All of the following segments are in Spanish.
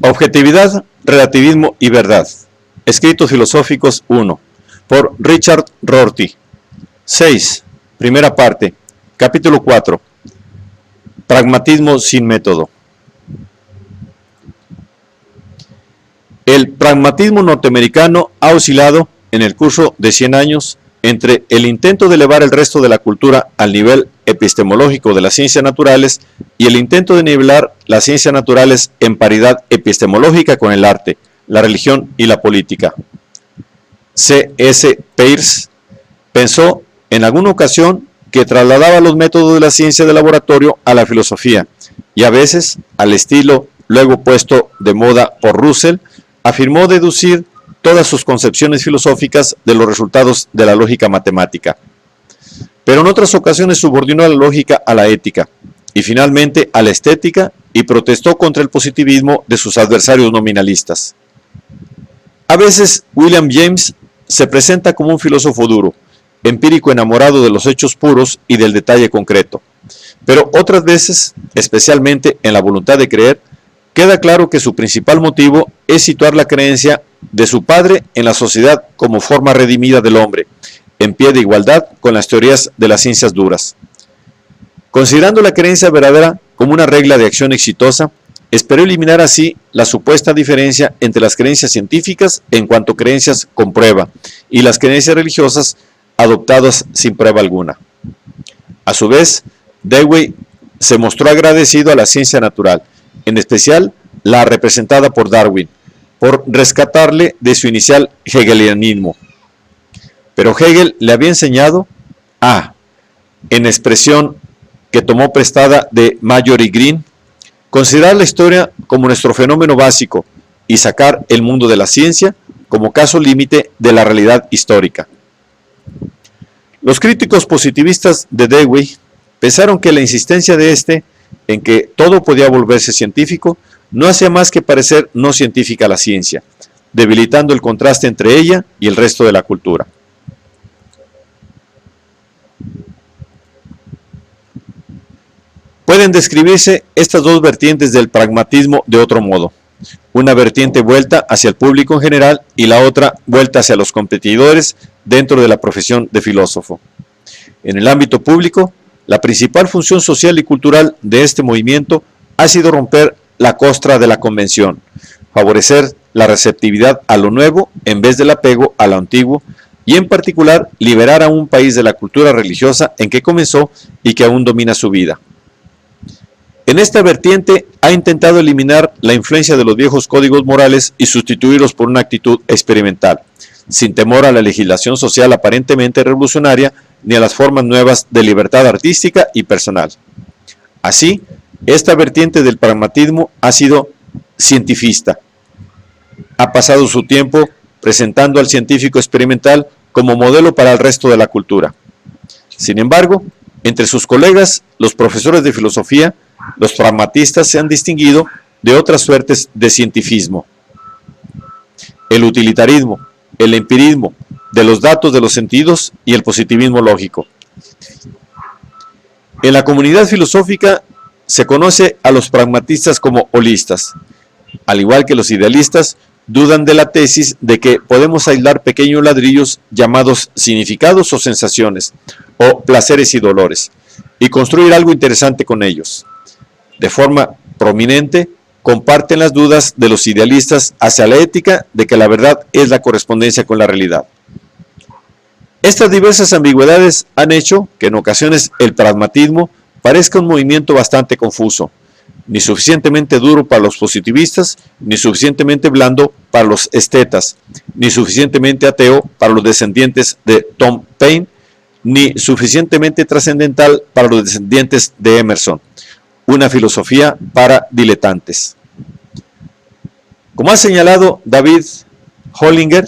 Objetividad, relativismo y verdad. Escritos filosóficos 1. Por Richard Rorty. 6. Primera parte. Capítulo 4. Pragmatismo sin método. El pragmatismo norteamericano ha oscilado en el curso de 100 años entre el intento de elevar el resto de la cultura al nivel epistemológico de las ciencias naturales y el intento de nivelar las ciencias naturales en paridad epistemológica con el arte, la religión y la política. C.S. Peirce pensó en alguna ocasión que trasladaba los métodos de la ciencia de laboratorio a la filosofía y a veces, al estilo luego puesto de moda por Russell, afirmó deducir todas sus concepciones filosóficas de los resultados de la lógica matemática. Pero en otras ocasiones subordinó a la lógica a la ética y finalmente a la estética y protestó contra el positivismo de sus adversarios nominalistas. A veces William James se presenta como un filósofo duro, empírico enamorado de los hechos puros y del detalle concreto, pero otras veces, especialmente en la voluntad de creer, queda claro que su principal motivo es situar la creencia de su padre en la sociedad como forma redimida del hombre, en pie de igualdad con las teorías de las ciencias duras. Considerando la creencia verdadera como una regla de acción exitosa, esperó eliminar así la supuesta diferencia entre las creencias científicas en cuanto a creencias con prueba y las creencias religiosas adoptadas sin prueba alguna. A su vez, Dewey se mostró agradecido a la ciencia natural, en especial la representada por Darwin, por rescatarle de su inicial hegelianismo. Pero Hegel le había enseñado a, en expresión que tomó prestada de Mallory Green, considerar la historia como nuestro fenómeno básico y sacar el mundo de la ciencia como caso límite de la realidad histórica. Los críticos positivistas de Dewey pensaron que la insistencia de éste en que todo podía volverse científico no hacía más que parecer no científica la ciencia, debilitando el contraste entre ella y el resto de la cultura. Pueden describirse estas dos vertientes del pragmatismo de otro modo. Una vertiente vuelta hacia el público en general y la otra vuelta hacia los competidores dentro de la profesión de filósofo. En el ámbito público, la principal función social y cultural de este movimiento ha sido romper la costra de la convención, favorecer la receptividad a lo nuevo en vez del apego a lo antiguo y en particular liberar a un país de la cultura religiosa en que comenzó y que aún domina su vida. En esta vertiente ha intentado eliminar la influencia de los viejos códigos morales y sustituirlos por una actitud experimental, sin temor a la legislación social aparentemente revolucionaria ni a las formas nuevas de libertad artística y personal. Así, esta vertiente del pragmatismo ha sido cientifista. Ha pasado su tiempo presentando al científico experimental como modelo para el resto de la cultura. Sin embargo, entre sus colegas, los profesores de filosofía, los pragmatistas se han distinguido de otras suertes de cientifismo. El utilitarismo, el empirismo, de los datos de los sentidos y el positivismo lógico. En la comunidad filosófica se conoce a los pragmatistas como holistas. Al igual que los idealistas, dudan de la tesis de que podemos aislar pequeños ladrillos llamados significados o sensaciones, o placeres y dolores, y construir algo interesante con ellos. De forma prominente, comparten las dudas de los idealistas hacia la ética de que la verdad es la correspondencia con la realidad. Estas diversas ambigüedades han hecho que en ocasiones el pragmatismo parezca un movimiento bastante confuso, ni suficientemente duro para los positivistas, ni suficientemente blando para los estetas, ni suficientemente ateo para los descendientes de Tom Paine, ni suficientemente trascendental para los descendientes de Emerson. Una filosofía para diletantes. Como ha señalado David Hollinger,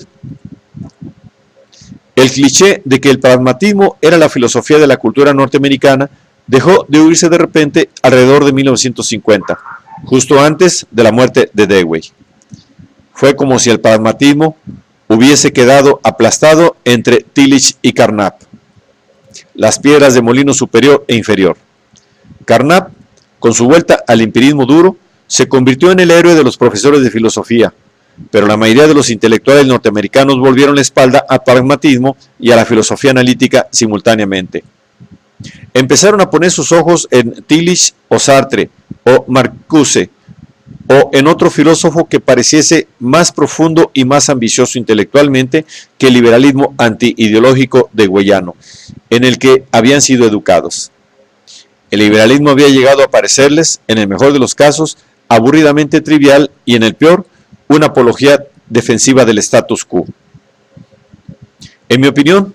el cliché de que el pragmatismo era la filosofía de la cultura norteamericana dejó de oírse de repente alrededor de 1950, justo antes de la muerte de Dewey. Fue como si el pragmatismo hubiese quedado aplastado entre Tillich y Carnap, las piedras de molino superior e inferior. Carnap, con su vuelta al empirismo duro, se convirtió en el héroe de los profesores de filosofía, pero la mayoría de los intelectuales norteamericanos volvieron la espalda al pragmatismo y a la filosofía analítica simultáneamente. Empezaron a poner sus ojos en Tillich o Sartre o Marcuse o en otro filósofo que pareciese más profundo y más ambicioso intelectualmente que el liberalismo antiideológico de Güellano, en el que habían sido educados. El liberalismo había llegado a parecerles, en el mejor de los casos, aburridamente trivial y en el peor, una apología defensiva del status quo. En mi opinión,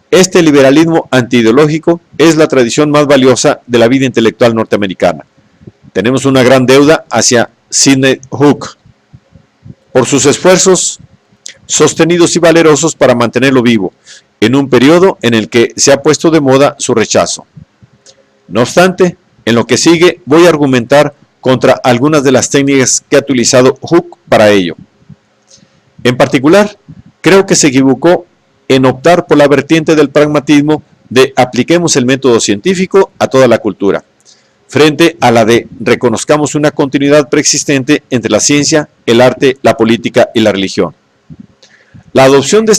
este liberalismo antiideológico es la tradición más valiosa de la vida intelectual norteamericana. Tenemos una gran deuda hacia Sidney Hook por sus esfuerzos sostenidos y valerosos para mantenerlo vivo, en un periodo en el que se ha puesto de moda su rechazo. No obstante, en lo que sigue voy a argumentar contra algunas de las técnicas que ha utilizado Hook para ello. En particular, creo que se equivocó en optar por la vertiente del pragmatismo de apliquemos el método científico a toda la cultura, frente a la de reconozcamos una continuidad preexistente entre la ciencia, el arte, la política y la religión. La adopción de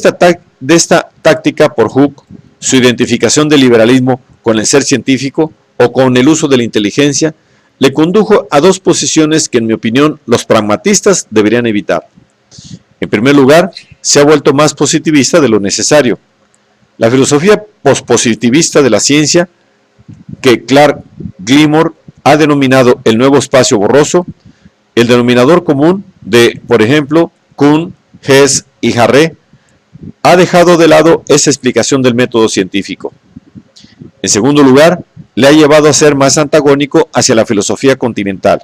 esta táctica por Hook, su identificación del liberalismo con el ser científico o con el uso de la inteligencia, le condujo a dos posiciones que en mi opinión los pragmatistas deberían evitar. En primer lugar, se ha vuelto más positivista de lo necesario. La filosofía pospositivista de la ciencia, que Clark Gilmore ha denominado el nuevo espacio borroso, el denominador común de, por ejemplo, Kuhn, Hess y Harré, ha dejado de lado esa explicación del método científico. En segundo lugar, le ha llevado a ser más antagónico hacia la filosofía continental,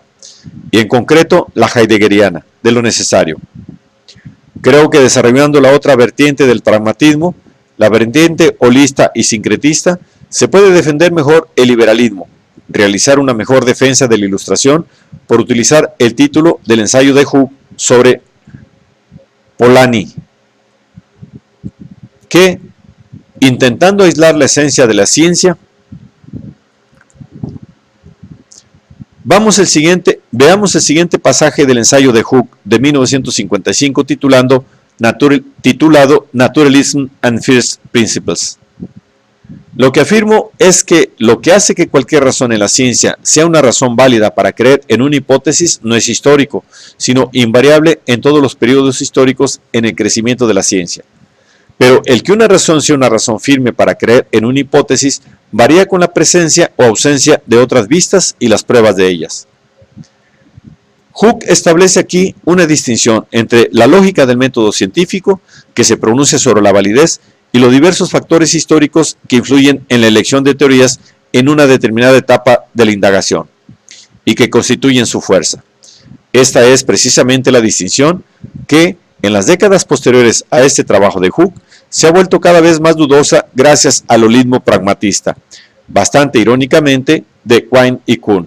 y en concreto la heideggeriana, de lo necesario. Creo que desarrollando la otra vertiente del pragmatismo, la vertiente holista y sincretista, se puede defender mejor el liberalismo, realizar una mejor defensa de la ilustración por utilizar el título del ensayo de Hook sobre Polanyi, que, intentando aislar la esencia de la ciencia, veamos el siguiente pasaje del ensayo de Hook de 1955 titulado Naturalism and First Principles. Lo que afirmo es que lo que hace que cualquier razón en la ciencia sea una razón válida para creer en una hipótesis no es histórico, sino invariable en todos los periodos históricos en el crecimiento de la ciencia. Pero el que una razón sea una razón firme para creer en una hipótesis varía con la presencia o ausencia de otras vistas y las pruebas de ellas. Hook establece aquí una distinción entre la lógica del método científico, que se pronuncia sobre la validez, y los diversos factores históricos que influyen en la elección de teorías en una determinada etapa de la indagación, y que constituyen su fuerza. Esta es precisamente la distinción que, en las décadas posteriores a este trabajo de Hook, se ha vuelto cada vez más dudosa gracias al holismo pragmatista, bastante irónicamente, de Quine y Kuhn.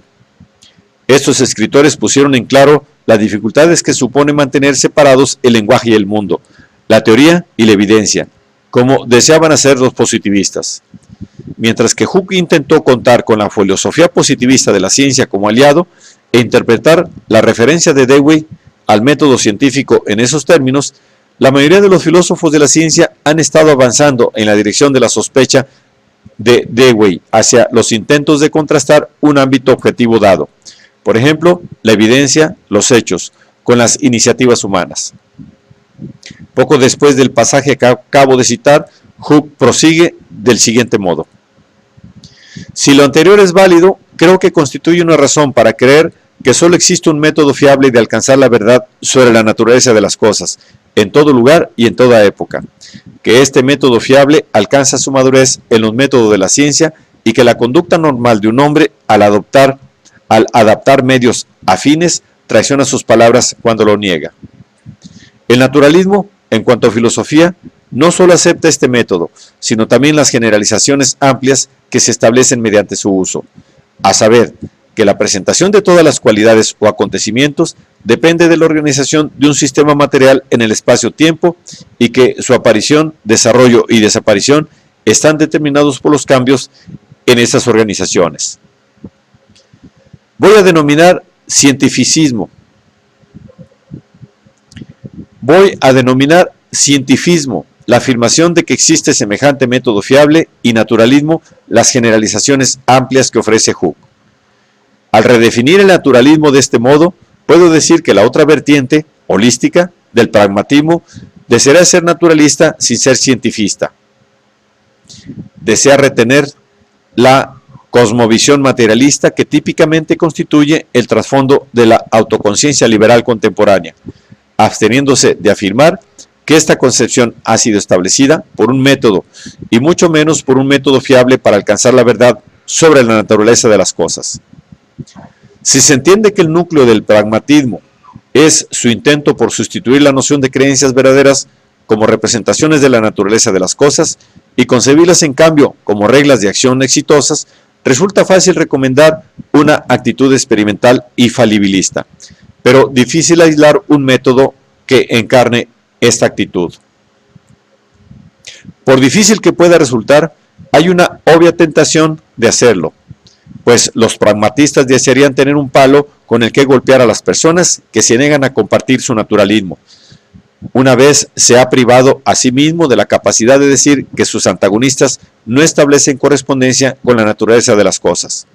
Estos escritores pusieron en claro las dificultades que supone mantener separados el lenguaje y el mundo, la teoría y la evidencia, como deseaban hacer los positivistas. Mientras que Hook intentó contar con la filosofía positivista de la ciencia como aliado e interpretar la referencia de Dewey al método científico en esos términos, la mayoría de los filósofos de la ciencia han estado avanzando en la dirección de la sospecha de Dewey hacia los intentos de contrastar un ámbito objetivo dado, por ejemplo, la evidencia, los hechos, con las iniciativas humanas. Poco después del pasaje que acabo de citar, Hook prosigue del siguiente modo. Si lo anterior es válido, creo que constituye una razón para creer que solo existe un método fiable de alcanzar la verdad sobre la naturaleza de las cosas, en todo lugar y en toda época, que este método fiable alcanza su madurez en los métodos de la ciencia y que la conducta normal de un hombre al adaptar medios afines traiciona sus palabras cuando lo niega. El naturalismo, en cuanto a filosofía, no solo acepta este método, sino también las generalizaciones amplias que se establecen mediante su uso, a saber, que la presentación de todas las cualidades o acontecimientos depende de la organización de un sistema material en el espacio-tiempo y que su aparición, desarrollo y desaparición están determinados por los cambios en esas organizaciones. Voy a denominar cientificismo. Voy a denominar cientifismo la afirmación de que existe semejante método fiable y naturalismo las generalizaciones amplias que ofrece Hooke. Al redefinir el naturalismo de este modo, puedo decir que la otra vertiente, holística, del pragmatismo, deseará ser naturalista sin ser cientifista. Desea retener la cosmovisión materialista que típicamente constituye el trasfondo de la autoconciencia liberal contemporánea, absteniéndose de afirmar que esta concepción ha sido establecida por un método y mucho menos por un método fiable para alcanzar la verdad sobre la naturaleza de las cosas. Si se entiende que el núcleo del pragmatismo es su intento por sustituir la noción de creencias verdaderas como representaciones de la naturaleza de las cosas y concebirlas en cambio como reglas de acción exitosas, resulta fácil recomendar una actitud experimental y falibilista, pero difícil aislar un método que encarne esta actitud. Por difícil que pueda resultar, hay una obvia tentación de hacerlo, pues los pragmatistas desearían tener un palo con el que golpear a las personas que se niegan a compartir su naturalismo, una vez se ha privado a sí mismo de la capacidad de decir que sus antagonistas no establecen correspondencia con la naturaleza de las cosas.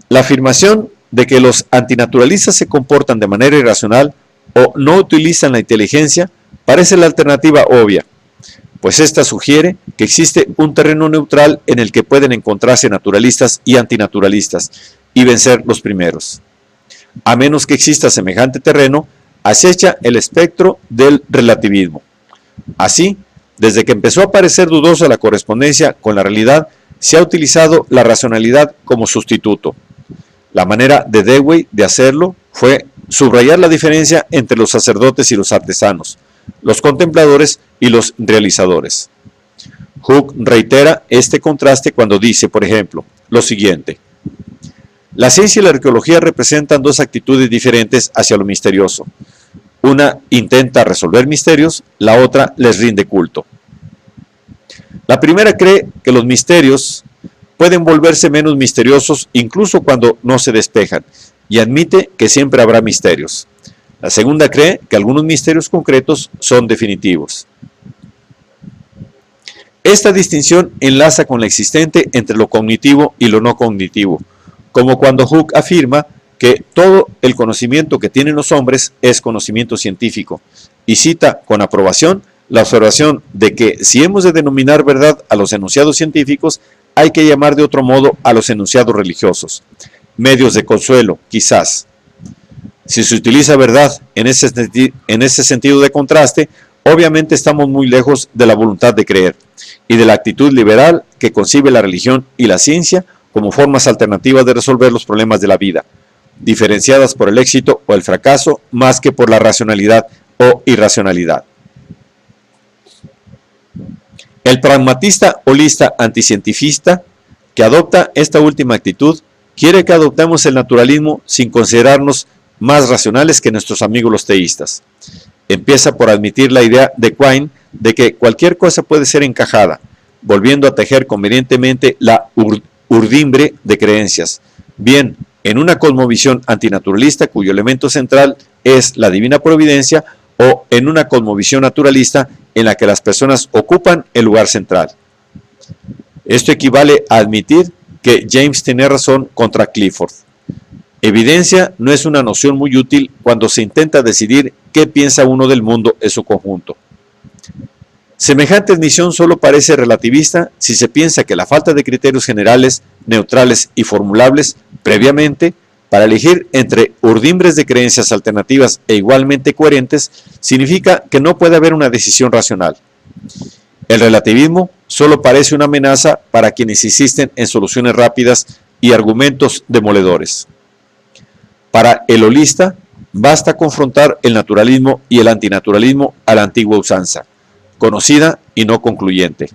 La afirmación de que los antinaturalistas se comportan de manera irracional o no utilizan la inteligencia parece la alternativa obvia, pues esta sugiere que existe un terreno neutral en el que pueden encontrarse naturalistas y antinaturalistas y vencer los primeros. A menos que exista semejante terreno, acecha el espectro del relativismo. Así, desde que empezó a parecer dudosa la correspondencia con la realidad, se ha utilizado la racionalidad como sustituto. La manera de Dewey de hacerlo fue subrayar la diferencia entre los sacerdotes y los artesanos, los contempladores y los realizadores. Hooke reitera este contraste cuando dice, por ejemplo, lo siguiente: la ciencia y la arqueología representan dos actitudes diferentes hacia lo misterioso. Una intenta resolver misterios, la otra les rinde culto. La primera cree que los misterios pueden volverse menos misteriosos incluso cuando no se despejan, y admite que siempre habrá misterios. La segunda cree que algunos misterios concretos son definitivos. Esta distinción enlaza con la existente entre lo cognitivo y lo no cognitivo, como cuando Hooke afirma que todo el conocimiento que tienen los hombres es conocimiento científico, y cita con aprobación la observación de que si hemos de denominar verdad a los enunciados científicos, hay que llamar de otro modo a los enunciados religiosos. Medios de consuelo, quizás. Si se utiliza verdad en ese sentido de contraste, obviamente estamos muy lejos de la voluntad de creer y de la actitud liberal que concibe la religión y la ciencia como formas alternativas de resolver los problemas de la vida, diferenciadas por el éxito o el fracaso más que por la racionalidad o irracionalidad. El pragmatista holista anticientifista, que adopta esta última actitud, quiere que adoptemos el naturalismo sin considerarnos más racionales que nuestros amigos los teístas. Empieza por admitir la idea de Quine de que cualquier cosa puede ser encajada, volviendo a tejer convenientemente la urdimbre de creencias, bien en una cosmovisión antinaturalista cuyo elemento central es la divina providencia, o en una cosmovisión naturalista en la que las personas ocupan el lugar central. Esto equivale a admitir que James tiene razón contra Clifford. Evidencia no es una noción muy útil cuando se intenta decidir qué piensa uno del mundo en su conjunto. Semejante admisión solo parece relativista si se piensa que la falta de criterios generales, neutrales y formulables previamente para elegir entre urdimbres de creencias alternativas e igualmente coherentes significa que no puede haber una decisión racional. El relativismo solo parece una amenaza para quienes insisten en soluciones rápidas y argumentos demoledores. Para el holista, basta confrontar el naturalismo y el antinaturalismo a la antigua usanza, conocida y no concluyente.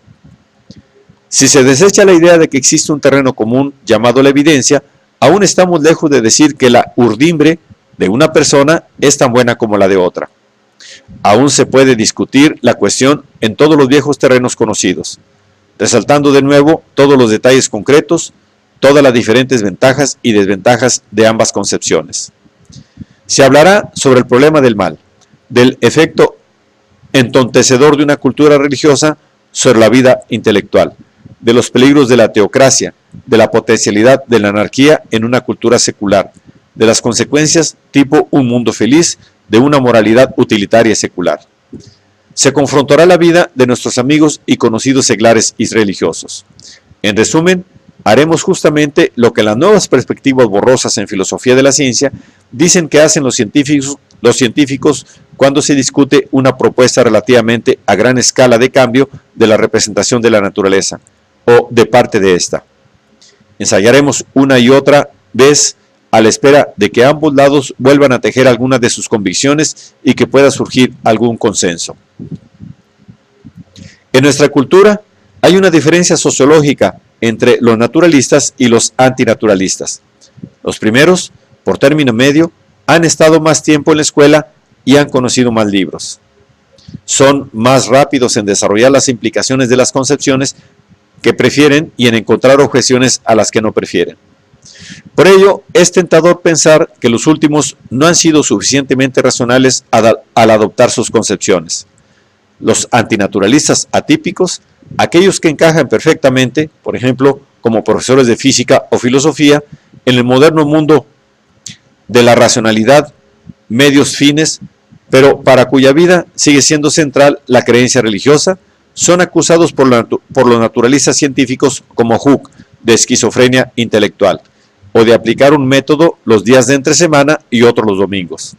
Si se desecha la idea de que existe un terreno común llamado la evidencia, aún estamos lejos de decir que la urdimbre de una persona es tan buena como la de otra. Aún se puede discutir la cuestión en todos los viejos terrenos conocidos, resaltando de nuevo todos los detalles concretos, todas las diferentes ventajas y desventajas de ambas concepciones. Se hablará sobre el problema del mal, del efecto entontecedor de una cultura religiosa sobre la vida intelectual, de los peligros de la teocracia, de la potencialidad de la anarquía en una cultura secular, de las consecuencias tipo un mundo feliz de una moralidad utilitaria y secular. Se confrontará la vida de nuestros amigos y conocidos seglares y religiosos. En resumen, haremos justamente lo que las nuevas perspectivas borrosas en filosofía de la ciencia dicen que hacen los científicos cuando se discute una propuesta relativamente a gran escala de cambio de la representación de la naturaleza, o de parte de esta. Ensayaremos una y otra vez a la espera de que ambos lados vuelvan a tejer algunas de sus convicciones y que pueda surgir algún consenso. En nuestra cultura hay una diferencia sociológica entre los naturalistas y los antinaturalistas. Los primeros, por término medio, han estado más tiempo en la escuela y han conocido más libros. Son más rápidos en desarrollar las implicaciones de las concepciones que prefieren y en encontrar objeciones a las que no prefieren. Por ello, es tentador pensar que los últimos no han sido suficientemente racionales al adoptar sus concepciones. Los antinaturalistas atípicos, aquellos que encajan perfectamente, por ejemplo, como profesores de física o filosofía, en el moderno mundo de la racionalidad, medios fines, pero para cuya vida sigue siendo central la creencia religiosa, son acusados por los naturalistas científicos como Hooke de esquizofrenia intelectual, o de aplicar un método los días de entre semana y otro los domingos.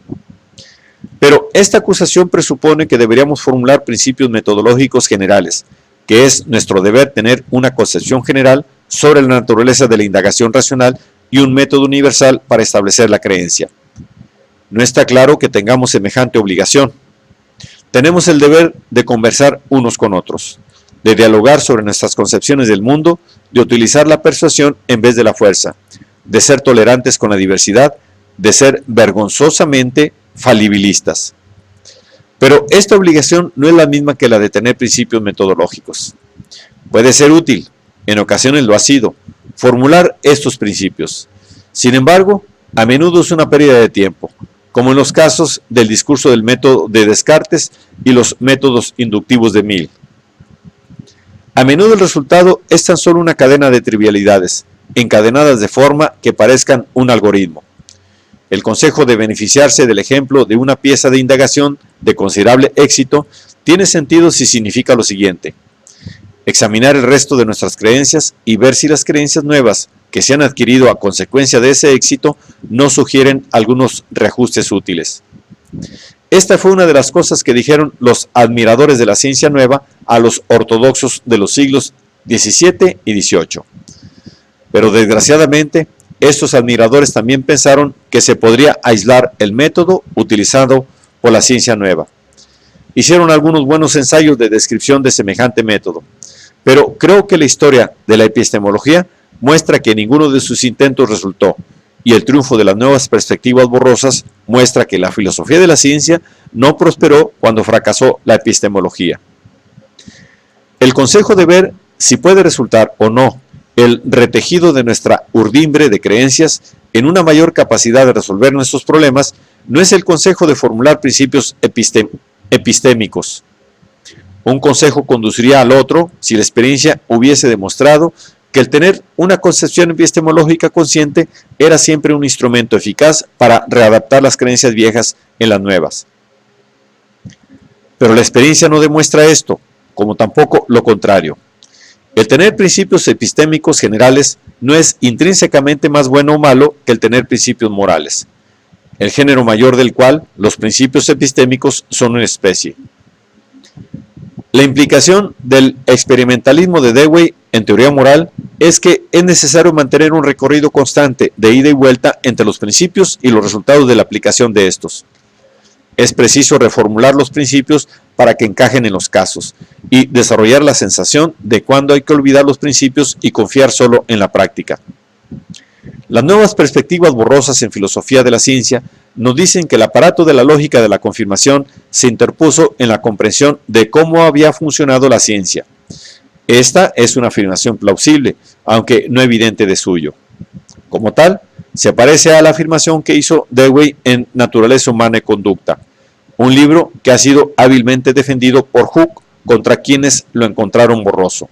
Pero esta acusación presupone que deberíamos formular principios metodológicos generales, que es nuestro deber tener una concepción general sobre la naturaleza de la indagación racional y un método universal para establecer la creencia. No está claro que tengamos semejante obligación. Tenemos el deber de conversar unos con otros, de dialogar sobre nuestras concepciones del mundo, de utilizar la persuasión en vez de la fuerza, de ser tolerantes con la diversidad, de ser vergonzosamente falibilistas. Pero esta obligación no es la misma que la de tener principios metodológicos. Puede ser útil, en ocasiones lo ha sido, formular estos principios. Sin embargo, a menudo es una pérdida de tiempo, como en los casos del discurso del método de Descartes y los métodos inductivos de Mill. A menudo el resultado es tan solo una cadena de trivialidades, encadenadas de forma que parezcan un algoritmo. El consejo de beneficiarse del ejemplo de una pieza de indagación de considerable éxito tiene sentido si significa lo siguiente: examinar el resto de nuestras creencias y ver si las creencias nuevas que se han adquirido a consecuencia de ese éxito no sugieren algunos reajustes útiles. Esta fue una de las cosas que dijeron los admiradores de la ciencia nueva a los ortodoxos de los siglos XVII y XVIII. Pero desgraciadamente, estos admiradores también pensaron que se podría aislar el método utilizado por la ciencia nueva. Hicieron algunos buenos ensayos de descripción de semejante método, pero creo que la historia de la epistemología muestra que ninguno de sus intentos resultó, y el triunfo de las nuevas perspectivas borrosas muestra que la filosofía de la ciencia no prosperó cuando fracasó la epistemología. El consejo de ver si puede resultar o no el retejido de nuestra urdimbre de creencias en una mayor capacidad de resolver nuestros problemas no es el consejo de formular principios epistémicos. Un consejo conduciría al otro si la experiencia hubiese demostrado que el tener una concepción epistemológica consciente era siempre un instrumento eficaz para readaptar las creencias viejas en las nuevas. Pero la experiencia no demuestra esto, como tampoco lo contrario. El tener principios epistémicos generales no es intrínsecamente más bueno o malo que el tener principios morales, el género mayor del cual los principios epistémicos son una especie. La implicación del experimentalismo de Dewey en teoría moral es que es necesario mantener un recorrido constante de ida y vuelta entre los principios y los resultados de la aplicación de estos. Es preciso reformular los principios para que encajen en los casos y desarrollar la sensación de cuándo hay que olvidar los principios y confiar solo en la práctica. Las nuevas perspectivas borrosas en filosofía de la ciencia nos dicen que el aparato de la lógica de la confirmación se interpuso en la comprensión de cómo había funcionado la ciencia. Esta es una afirmación plausible, aunque no evidente de suyo. Como tal, se parece a la afirmación que hizo Dewey en Naturaleza Humana y Conducta, un libro que ha sido hábilmente defendido por Hooke contra quienes lo encontraron borroso.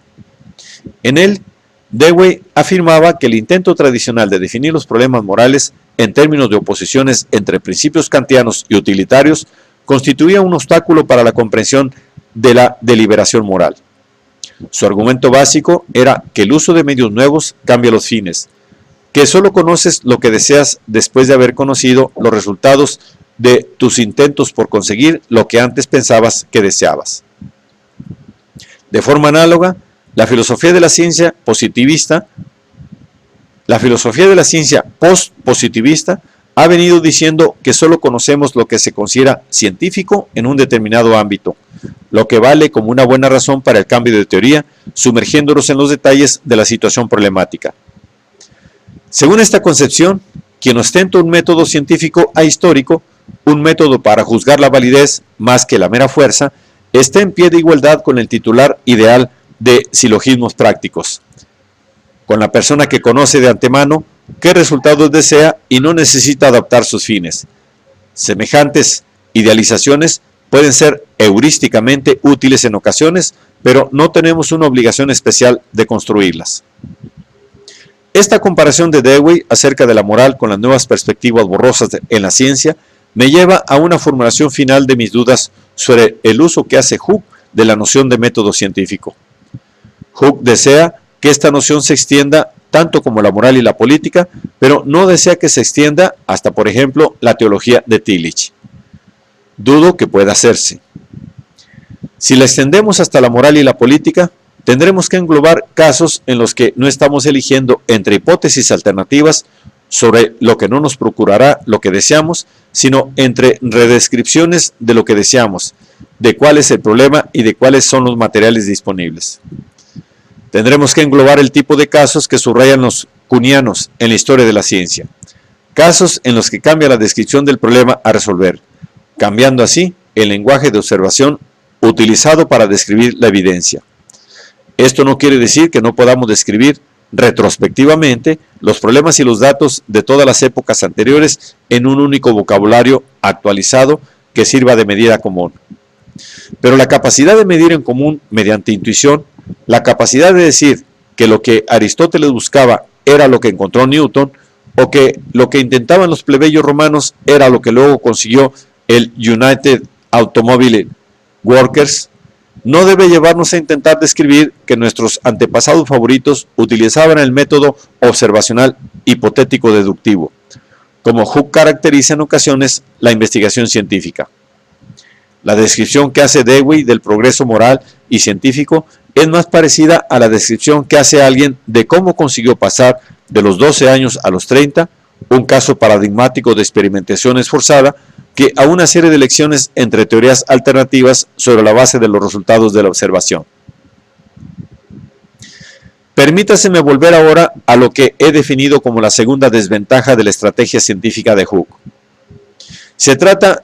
En él, Dewey afirmaba que el intento tradicional de definir los problemas morales en términos de oposiciones entre principios kantianos y utilitarios constituía un obstáculo para la comprensión de la deliberación moral. Su argumento básico era que el uso de medios nuevos cambia los fines, que solo conoces lo que deseas después de haber conocido los resultados de tus intentos por conseguir lo que antes pensabas que deseabas. De forma análoga, la filosofía de la ciencia post-positivista ha venido diciendo que solo conocemos lo que se considera científico en un determinado ámbito, lo que vale como una buena razón para el cambio de teoría, sumergiéndonos en los detalles de la situación problemática. Según esta concepción, quien ostenta un método científico ahistórico, un método para juzgar la validez más que la mera fuerza, está en pie de igualdad con el titular ideal de silogismos prácticos, con la persona que conoce de antemano qué resultados desea y no necesita adaptar sus fines. Semejantes idealizaciones pueden ser heurísticamente útiles en ocasiones, pero no tenemos una obligación especial de construirlas. Esta comparación de Dewey acerca de la moral con las nuevas perspectivas borrosas en la ciencia me lleva a una formulación final de mis dudas sobre el uso que hace Hooke de la noción de método científico. Hooke desea que esta noción se extienda tanto como la moral y la política, pero no desea que se extienda hasta, por ejemplo, la teología de Tillich. Dudo que pueda hacerse. Si la extendemos hasta la moral y la política, tendremos que englobar casos en los que no estamos eligiendo entre hipótesis alternativas sobre lo que no nos procurará lo que deseamos, sino entre redescripciones de lo que deseamos, de cuál es el problema y de cuáles son los materiales disponibles. Tendremos que englobar el tipo de casos que subrayan los kuhnianos en la historia de la ciencia, casos en los que cambia la descripción del problema a resolver, cambiando así el lenguaje de observación utilizado para describir la evidencia. Esto no quiere decir que no podamos describir retrospectivamente los problemas y los datos de todas las épocas anteriores en un único vocabulario actualizado que sirva de medida común. Pero la capacidad de medir en común mediante intuición, la capacidad de decir que lo que Aristóteles buscaba era lo que encontró Newton, o que lo que intentaban los plebeyos romanos era lo que luego consiguió el United Automobile Workers, no debe llevarnos a intentar describir que nuestros antepasados favoritos utilizaban el método observacional hipotético deductivo, como Hooke caracteriza en ocasiones la investigación científica. La descripción que hace Dewey del progreso moral y científico es más parecida a la descripción que hace alguien de cómo consiguió pasar de los 12 años a los 30, un caso paradigmático de experimentación esforzada, que a una serie de lecciones entre teorías alternativas sobre la base de los resultados de la observación. Permítaseme volver ahora a lo que he definido como la segunda desventaja de la estrategia científica de Hooke. Se trata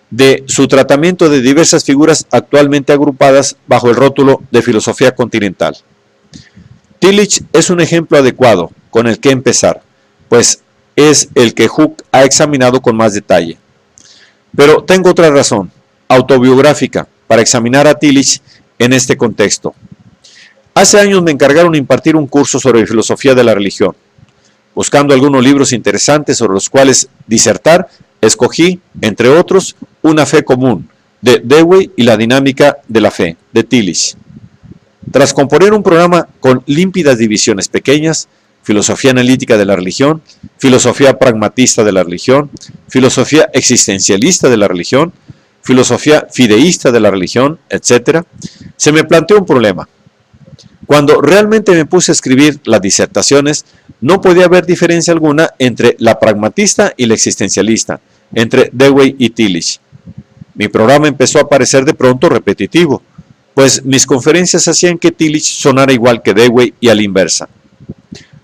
de su tratamiento de diversas figuras actualmente agrupadas bajo el rótulo de filosofía continental. Tillich es un ejemplo adecuado con el que empezar, pues es el que Hooke ha examinado con más detalle. Pero tengo otra razón, autobiográfica, para examinar a Tillich en este contexto. Hace años me encargaron impartir un curso sobre filosofía de la religión. Buscando algunos libros interesantes sobre los cuales disertar, escogí, entre otros, Una fe común, de Dewey y la dinámica de la fe, de Tillich. Tras componer un programa con límpidas divisiones pequeñas, filosofía analítica de la religión, filosofía pragmatista de la religión, filosofía existencialista de la religión, filosofía fideísta de la religión, etc., se me planteó un problema. Cuando realmente me puse a escribir las disertaciones, no podía haber diferencia alguna entre la pragmatista y la existencialista, entre Dewey y Tillich. Mi programa empezó a parecer de pronto repetitivo, pues mis conferencias hacían que Tillich sonara igual que Dewey y a la inversa.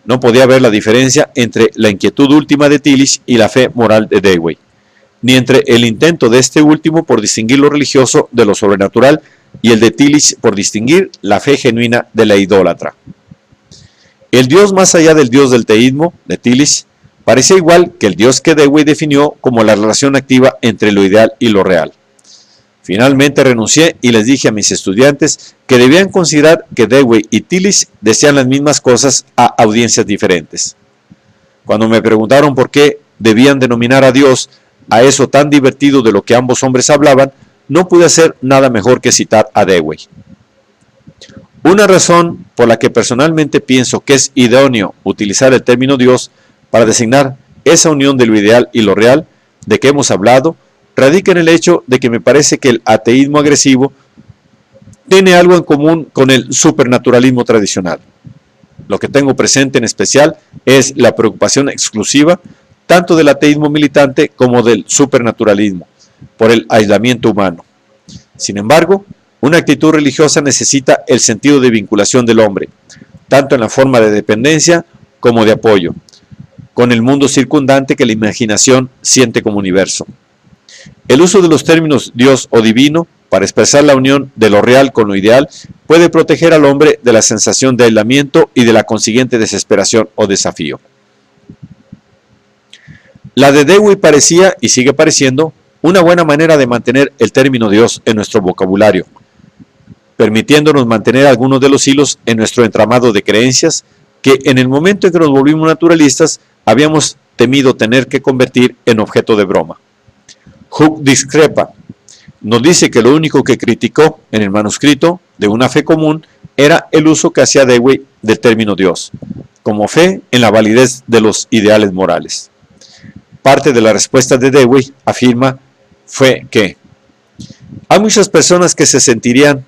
No podía ver la diferencia entre la inquietud última de Tillich y la fe moral de Dewey, ni entre el intento de este último por distinguir lo religioso de lo sobrenatural y el de Tillich por distinguir la fe genuina de la idólatra. El Dios más allá del Dios del teísmo, de Tillich, parecía igual que el Dios que Dewey definió como la relación activa entre lo ideal y lo real. Finalmente renuncié y les dije a mis estudiantes que debían considerar que Dewey y Tillich decían las mismas cosas a audiencias diferentes. Cuando me preguntaron por qué debían denominar a Dios a eso tan divertido de lo que ambos hombres hablaban, no pude hacer nada mejor que citar a Dewey. Una razón por la que personalmente pienso que es idóneo utilizar el término Dios para designar esa unión de lo ideal y lo real de que hemos hablado, radica en el hecho de que me parece que el ateísmo agresivo tiene algo en común con el supernaturalismo tradicional. Lo que tengo presente en especial es la preocupación exclusiva tanto del ateísmo militante como del supernaturalismo por el aislamiento humano. Sin embargo, una actitud religiosa necesita el sentido de vinculación del hombre, tanto en la forma de dependencia como de apoyo, con el mundo circundante que la imaginación siente como universo. El uso de los términos Dios o divino para expresar la unión de lo real con lo ideal puede proteger al hombre de la sensación de aislamiento y de la consiguiente desesperación o desafío. La de Dewey parecía, y sigue pareciendo, una buena manera de mantener el término Dios en nuestro vocabulario, permitiéndonos mantener algunos de los hilos en nuestro entramado de creencias que en el momento en que nos volvimos naturalistas habíamos temido tener que convertir en objeto de broma. Hooke discrepa. Nos dice que lo único que criticó en el manuscrito de una fe común era el uso que hacía Dewey del término Dios, como fe en la validez de los ideales morales. Parte de la respuesta de Dewey, afirma, fue que hay muchas personas que se sentirían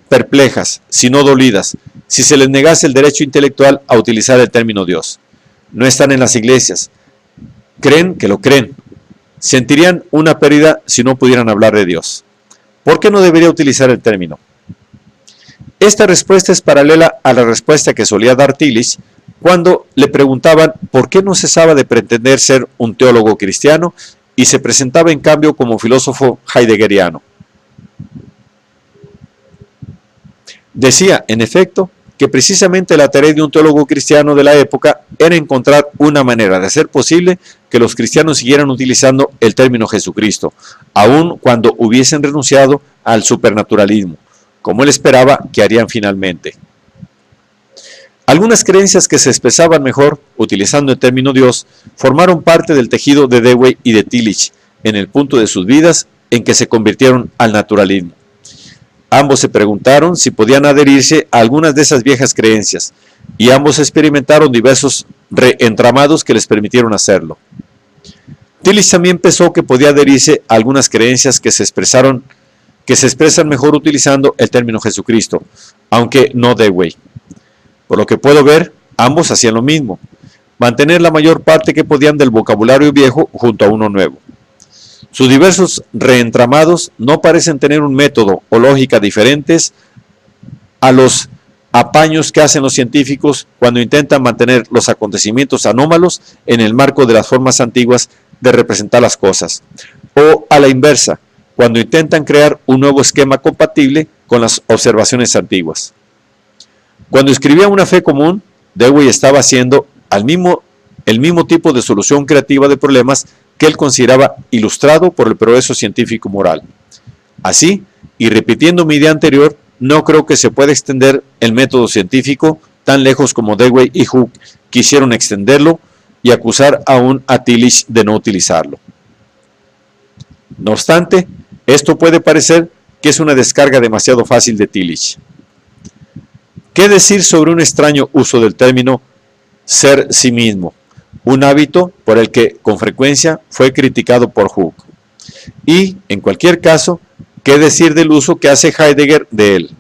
perplejas, si no dolidas, si se les negase el derecho intelectual a utilizar el término Dios. No están en las iglesias, creen que lo creen, sentirían una pérdida si no pudieran hablar de Dios. ¿Por qué no debería utilizar el término? Esta respuesta es paralela a la respuesta que solía dar Tillich cuando le preguntaban por qué no cesaba de pretender ser un teólogo cristiano y se presentaba en cambio como filósofo heideggeriano. Decía, en efecto, que precisamente la tarea de un teólogo cristiano de la época era encontrar una manera de hacer posible que los cristianos siguieran utilizando el término Jesucristo, aun cuando hubiesen renunciado al supernaturalismo, como él esperaba que harían finalmente. Algunas creencias que se expresaban mejor utilizando el término Dios formaron parte del tejido de Dewey y de Tillich en el punto de sus vidas en que se convirtieron al naturalismo. Ambos se preguntaron si podían adherirse a algunas de esas viejas creencias, y ambos experimentaron diversos reentramados que les permitieron hacerlo. Tillich también pensó que podía adherirse a algunas creencias que se expresan mejor utilizando el término Jesucristo, aunque no Dewey. Por lo que puedo ver, ambos hacían lo mismo, mantener la mayor parte que podían del vocabulario viejo junto a uno nuevo. Sus diversos reentramados no parecen tener un método o lógica diferentes a los apaños que hacen los científicos cuando intentan mantener los acontecimientos anómalos en el marco de las formas antiguas de representar las cosas, o a la inversa, cuando intentan crear un nuevo esquema compatible con las observaciones antiguas. Cuando escribía Una fe común, Dewey estaba haciendo el mismo tipo de solución creativa de problemas que él consideraba ilustrado por el progreso científico moral. Así, y repitiendo mi idea anterior, no creo que se pueda extender el método científico tan lejos como Dewey y Hooke quisieron extenderlo y acusar aún a Tillich de no utilizarlo. No obstante, esto puede parecer que es una descarga demasiado fácil de Tillich. ¿Qué decir sobre un extraño uso del término ser sí mismo? Un hábito por el que con frecuencia fue criticado por Hooke. Y, en cualquier caso, ¿qué decir del uso que hace Heidegger de él?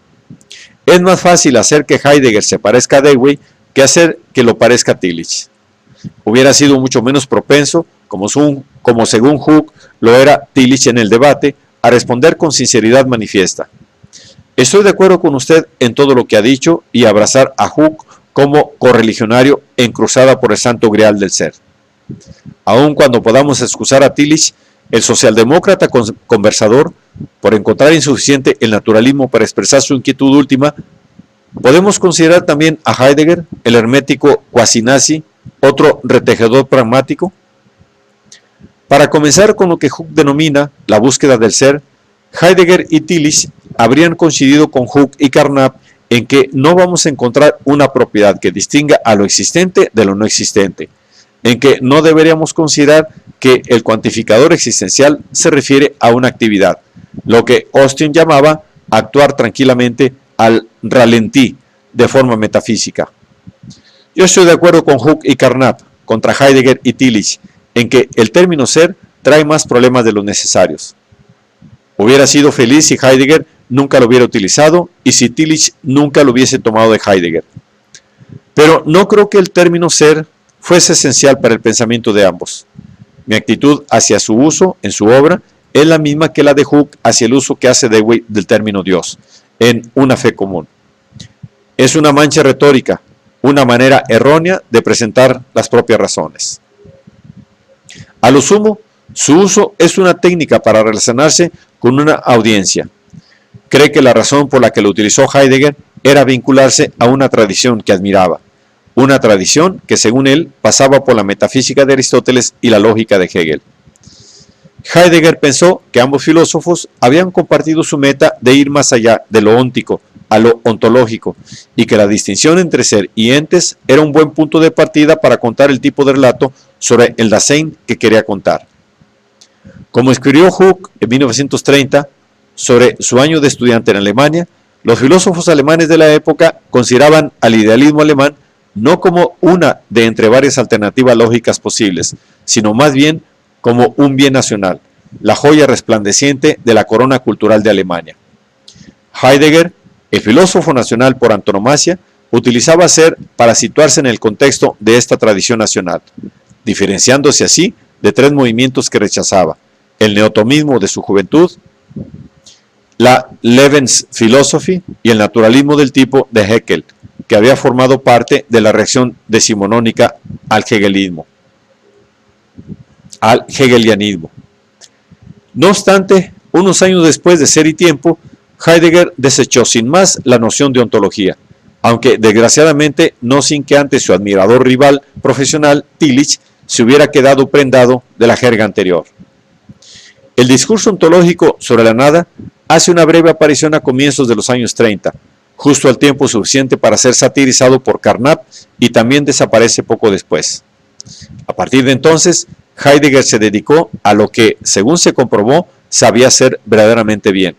Es más fácil hacer que Heidegger se parezca a Dewey que hacer que lo parezca a Tillich. Hubiera sido mucho menos propenso, como según Hooke lo era Tillich en el debate, a responder con sinceridad manifiesta. Estoy de acuerdo con usted en todo lo que ha dicho y abrazar a Hooke como correligionario en cruzada por el santo grial del ser. Aun cuando podamos excusar a Tillich, el socialdemócrata conversador, por encontrar insuficiente el naturalismo para expresar su inquietud última, podemos considerar también a Heidegger, el hermético cuasi-nazi, otro retejedor pragmático. Para comenzar con lo que Hooke denomina la búsqueda del ser, Heidegger y Tillich habrían coincidido con Hooke y Carnap en que no vamos a encontrar una propiedad que distinga a lo existente de lo no existente, en que no deberíamos considerar que el cuantificador existencial se refiere a una actividad, lo que Austin llamaba actuar tranquilamente al ralentí de forma metafísica. Yo estoy de acuerdo con Hooke y Carnap, contra Heidegger y Tillich, en que el término ser trae más problemas de los necesarios. Hubiera sido feliz si Heidegger nunca lo hubiera utilizado y si Tillich nunca lo hubiese tomado de Heidegger. Pero no creo que el término ser fuese esencial para el pensamiento de ambos. Mi actitud hacia su uso en su obra es la misma que la de Hooke hacia el uso que hace Dewey del término Dios, en Una fe común. Es una mancha retórica, una manera errónea de presentar las propias razones. A lo sumo, su uso es una técnica para relacionarse con una audiencia. Cree que la razón por la que lo utilizó Heidegger era vincularse a una tradición que admiraba, una tradición que según él pasaba por la metafísica de Aristóteles y la lógica de Hegel. Heidegger pensó que ambos filósofos habían compartido su meta de ir más allá de lo óntico a lo ontológico y que la distinción entre ser y entes era un buen punto de partida para contar el tipo de relato sobre el Dasein que quería contar. Como escribió Hooke en 1930 sobre su año de estudiante en Alemania, los filósofos alemanes de la época consideraban al idealismo alemán no como una de entre varias alternativas lógicas posibles, sino más bien como un bien nacional, la joya resplandeciente de la corona cultural de Alemania. Heidegger, el filósofo nacional por antonomasia, utilizaba ser para situarse en el contexto de esta tradición nacional, diferenciándose así de tres movimientos que rechazaba: el neotomismo de su juventud, la Lebensphilosophie y el naturalismo del tipo de Haeckel, que había formado parte de la reacción decimonónica al hegelianismo. No obstante, unos años después de Ser y Tiempo, Heidegger desechó sin más la noción de ontología, aunque desgraciadamente no sin que antes su admirador rival profesional, Tillich, se hubiera quedado prendado de la jerga anterior. El discurso ontológico sobre la nada hace una breve aparición a comienzos de los años 30, justo al tiempo suficiente para ser satirizado por Carnap, y también desaparece poco después. A partir de entonces, Heidegger se dedicó a lo que, según se comprobó, sabía hacer verdaderamente bien: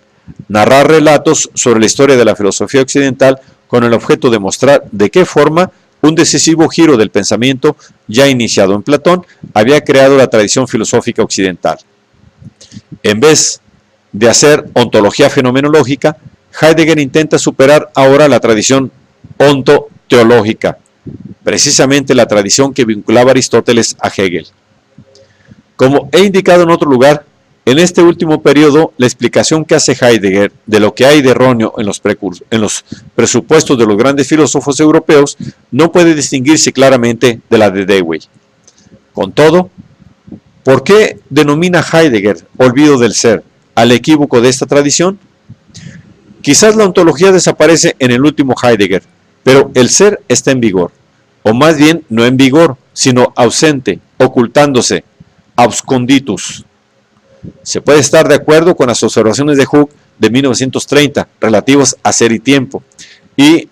narrar relatos sobre la historia de la filosofía occidental con el objeto de mostrar de qué forma un decisivo giro del pensamiento, ya iniciado en Platón, había creado la tradición filosófica occidental. En vez de hacer ontología fenomenológica, Heidegger intenta superar ahora la tradición ontoteológica, precisamente la tradición que vinculaba a Aristóteles a Hegel. Como he indicado en otro lugar, en este último periodo, la explicación que hace Heidegger de lo que hay de erróneo en los presupuestos de los grandes filósofos europeos no puede distinguirse claramente de la de Dewey. Con todo, ¿por qué denomina Heidegger olvido del ser al equívoco de esta tradición? Quizás la ontología desaparece en el último Heidegger, pero el ser está en vigor, o más bien no en vigor, sino ausente, ocultándose, absconditus. Se puede estar de acuerdo con las observaciones de Hooke de 1930 relativas a Ser y Tiempo y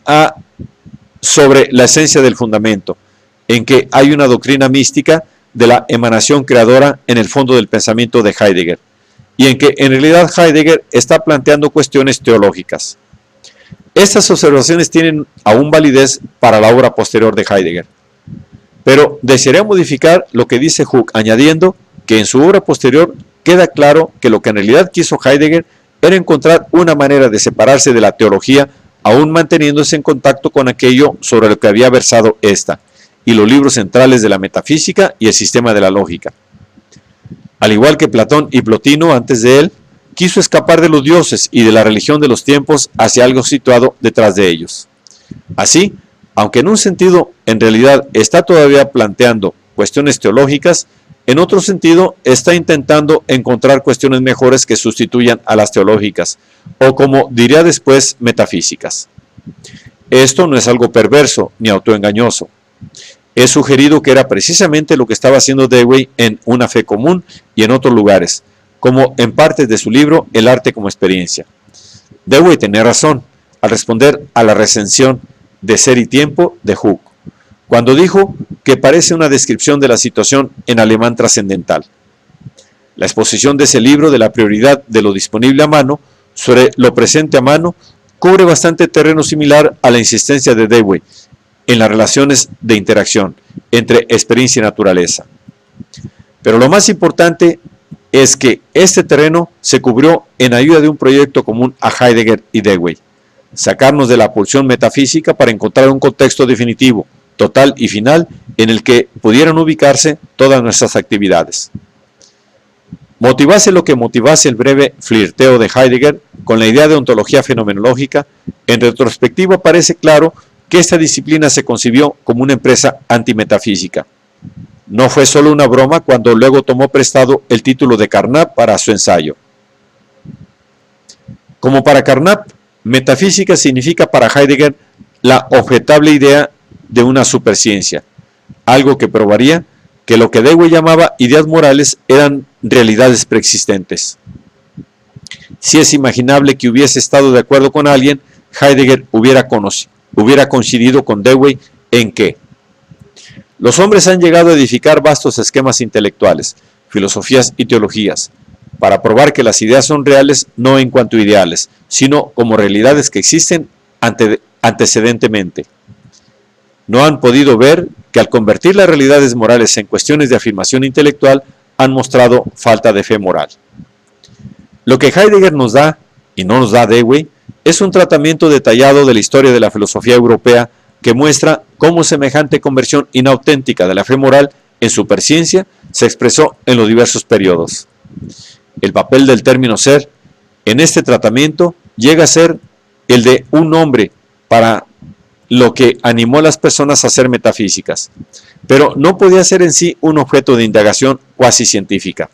sobre la esencia del fundamento, en que hay una doctrina mística de la emanación creadora en el fondo del pensamiento de Heidegger, y en que en realidad Heidegger está planteando cuestiones teológicas. Estas observaciones tienen aún validez para la obra posterior de Heidegger, pero desearía modificar lo que dice Hooke, añadiendo que en su obra posterior queda claro que lo que en realidad quiso Heidegger era encontrar una manera de separarse de la teología, aún manteniéndose en contacto con aquello sobre lo que había versado esta, y los libros centrales de la metafísica y el sistema de la lógica. Al igual que Platón y Plotino antes de él, quiso escapar de los dioses y de la religión de los tiempos hacia algo situado detrás de ellos. Así, aunque en un sentido en realidad está todavía planteando cuestiones teológicas, En otro sentido, está intentando encontrar cuestiones mejores que sustituyan a las teológicas, o como diría después, metafísicas. Esto no es algo perverso ni autoengañoso. He sugerido que era precisamente lo que estaba haciendo Dewey en Una fe común y en otros lugares, como en partes de su libro El arte como experiencia. Dewey tenía razón al responder a la recensión de Ser y Tiempo de Hooke, cuando dijo que parece una descripción de la situación en alemán trascendental. La exposición de ese libro de la prioridad de lo disponible a mano sobre lo presente a mano cubre bastante terreno similar a la insistencia de Dewey en las relaciones de interacción entre experiencia y naturaleza. Pero lo más importante es que este terreno se cubrió en ayuda de un proyecto común a Heidegger y Dewey: sacarnos de la pulsión metafísica para encontrar un contexto definitivo, total y final en el que pudieran ubicarse todas nuestras actividades. Motivase lo que motivase el breve flirteo de Heidegger con la idea de ontología fenomenológica, en retrospectiva parece claro que esta disciplina se concibió como una empresa antimetafísica. No fue solo una broma cuando luego tomó prestado el título de Carnap para su ensayo. Como para Carnap, metafísica significa para Heidegger la objetable idea de una superciencia, algo que probaría que lo que Dewey llamaba ideas morales eran realidades preexistentes. Si es imaginable que hubiese estado de acuerdo con alguien, Heidegger hubiera coincidido con Dewey en que los hombres han llegado a edificar vastos esquemas intelectuales, filosofías y teologías, para probar que las ideas son reales no en cuanto a ideales, sino como realidades que existen antecedentemente. No han podido ver que al convertir las realidades morales en cuestiones de afirmación intelectual, han mostrado falta de fe moral. Lo que Heidegger nos da, y no nos da Dewey, es un tratamiento detallado de la historia de la filosofía europea que muestra cómo semejante conversión inauténtica de la fe moral en superciencia se expresó en los diversos periodos. El papel del término ser en este tratamiento llega a ser el de un hombre para lo que animó a las personas a ser metafísicas, pero no podía ser en sí un objeto de indagación cuasi científica.